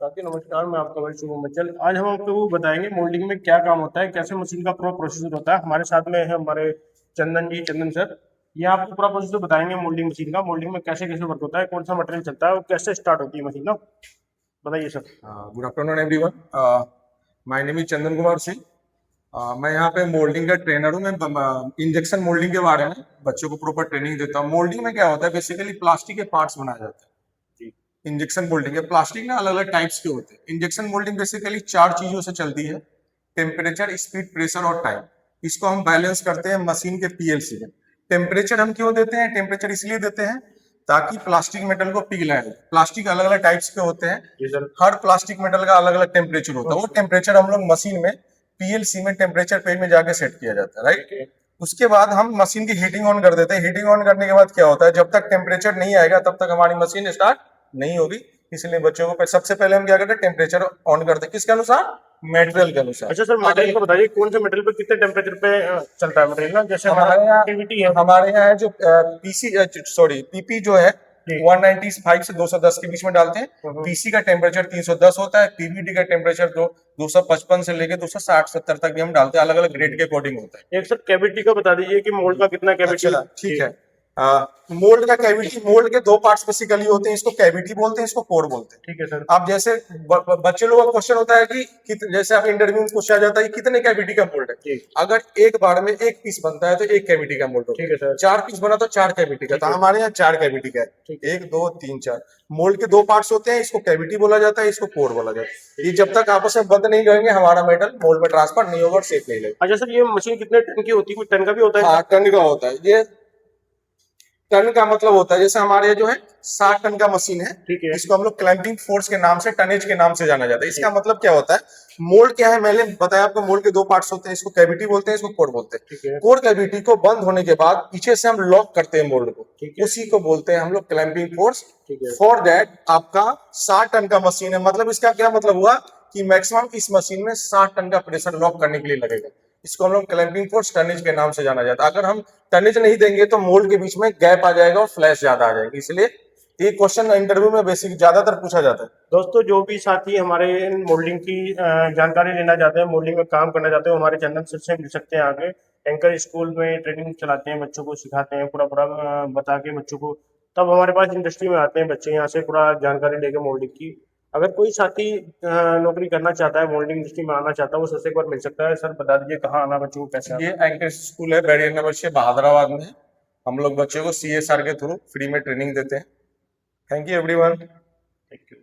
साथियों नमस्कार, मैं आपका भाई शुभम बच्चन। आज हम आपको वो बताएंगे मोल्डिंग में क्या काम होता है, कैसे मशीन का पूरा प्रोसेस होता है। हमारे साथ में है हमारे चंदन सर। ये आपको पूरा प्रोसेस बताएंगे मोल्डिंग मशीन का। मोल्डिंग में कैसे कैसे वर्क होता है, कौन सा मटेरियल चलता है और कैसे स्टार्ट होती है मशीन ना। बताइए sir. Good afternoon everyone. My name is Chandan Kumar Singh. मैं यहाँ पे मोल्डिंग का ट्रेनर हूँ। मैं इंजेक्शन मोल्डिंग के बारे में बच्चों को प्रॉपर ट्रेनिंग देता हूँ। मोल्डिंग में क्या होता है, बेसिकली प्लास्टिक के पार्ट्स बनाए जाते हैं। इंजेक्शन मोल्डिंग है, प्लास्टिक ना अलग अलग टाइप्स के होते हैं। इंजेक्शन मोल्डिंग बेसिकली 4 चीजों से चलती है: टेम्परेचर, स्पीड, प्रेशर और टाइम। इसको हम बैलेंस करते हैं मशीन के पीएलसी में। टेम्परेचर हम क्यों देते हैं? टेम्परेचर इसलिए देते हैं ताकि प्लास्टिक मेटल को पिघलाए। प्लास्टिक अलग अलग टाइप्स के होते हैं, हर प्लास्टिक मेटल का अलग अलग टेम्परेचर होता है। वो टेम्परेचर हम लोग मशीन में पीएलसी में टेम्परेचर पेज में जाके सेट किया जाता है, राइट। उसके बाद हम मशीन की हीटिंग ऑन कर देते हैं। हीटिंग ऑन करने के बाद क्या होता है, जब तक टेम्परेचर नहीं आएगा तब तक हमारी मशीन स्टार्ट नहीं होगी। इसलिए बच्चों को सबसे पहले हम क्या करते हैं, टेम्परेचर ऑन करते हैं। किसके अनुसार? मटेरियल के अनुसार। अच्छा सर, मटेरियल को बताइए कौन से मटेरियल पे कितने टेम्परेचर पे चलता है मटेरियल ना। जैसे हमारे यहाँ एक्टिविटी है, हमारे यहाँ है जो पीपी जो है 195 से 210 के बीच में डालते हैं। पीसी का टेम्परेचर 310 होता है। पीवीडी का टेम्परेचर 255 से लेके 260-70 तक भी हम डालते हैं, अलग अलग ग्रेड के अकॉर्डिंग होता है। एक सर कैविटी का बता दीजिए कि मोल्ड का कितना कैविटी। अच्छा, ठीक है। मोल्ड का कैविटी, मोल्ड के 2 पार्ट्स बेसिकली होते हैं। इसको कैविटी बोलते हैं, इसको कोर बोलते हैं। ठीक है सर। अब जैसे बच्चे लोगों का क्वेश्चन होता है कि जैसे आप इंटरव्यू में पूछा जाता है कि कितने कैविटी का मोल्ड है। अगर एक बार में एक पीस बनता है तो एक कैविटी का मोल्ड होता है। ठीक है सर। 4 पीस बना तो 4 कैविटी का। तो हमारे यहाँ 4 कैविटी का है, 1 2 3 4। मोल्ड के 2 पार्ट्स होते हैं, इसको कैविटी बोला जाता है, इसको कोर बोला जाता है। ये जब तक आपस में बंद नहीं करेंगे हमारा मेटल मोल्ड में ट्रांसफर नहीं होगा और सेफ नहीं लगेगा। अच्छा सर, ये मशीन कितने टन की होती है? कुछ टन का भी होता है? हाँ, टन का होता है। ये टन का मतलब होता है, जैसे हमारे यहाँ जो है 60 टन का मशीन है। ठीक है। इसको हम लोग क्लैंपिंग फोर्स के नाम से, टनेज के नाम से जाना जाता है। इसका मतलब क्या होता है, मोल्ड क्या है मैंने बताया आपको। मोल्ड के 2 पार्ट्स होते हैं, इसको कैविटी बोलते हैं, इसको कोर बोलते हैं। कोर कैविटी को बंद होने के बाद पीछे से हम लॉक करते हैं मोल्ड को, उसी को बोलते हैं हम लोग क्लैंपिंग फोर्स। फॉर दैट आपका 60 टन का मशीन है, मतलब इसका क्या मतलब हुआ कि मैक्सिमम इस मशीन में 60 टन का प्रेशर लॉक करने के लिए लगेगा। इसको हम लोग क्लैंपिंग फोर्स, टनेज के नाम से जाना जाता है। अगर हम टनेज नहीं देंगे तो मोल्ड के बीच में गैप आ जाएगा और फ्लैश ज्यादा आ जाएगी। इसलिए ये क्वेश्चन इंटरव्यू में बेसिक ज्यादातर पूछा जाता है। दोस्तों, जो भी साथी हमारे मोल्डिंग की जानकारी लेना चाहते हैं, मोल्डिंग में काम करना चाहते हैं, हमारे चंदन सर से मिल सकते हैं। आगे एंकर स्कूल में ट्रेनिंग चलाते हैं, बच्चों को सिखाते हैं पूरा पूरा बता के बच्चों को। तब हमारे पास इंडस्ट्री में आते हैं बच्चे, यहाँ से पूरा जानकारी लेके मोल्डिंग की। अगर कोई साथी नौकरी करना चाहता है, मोल्डिंग इंडस्ट्री में आना चाहता है, वो सर से एक बार मिल सकता है। सर बता दीजिए कहाँ आना बच्चों को, कैसे आना? ये एंकर स्कूल है, बैरियर नंबर 6, बहादुराबाद में। हम लोग बच्चों को CSR के थ्रू फ्री में ट्रेनिंग देते हैं। Thank you everyone. Thank you.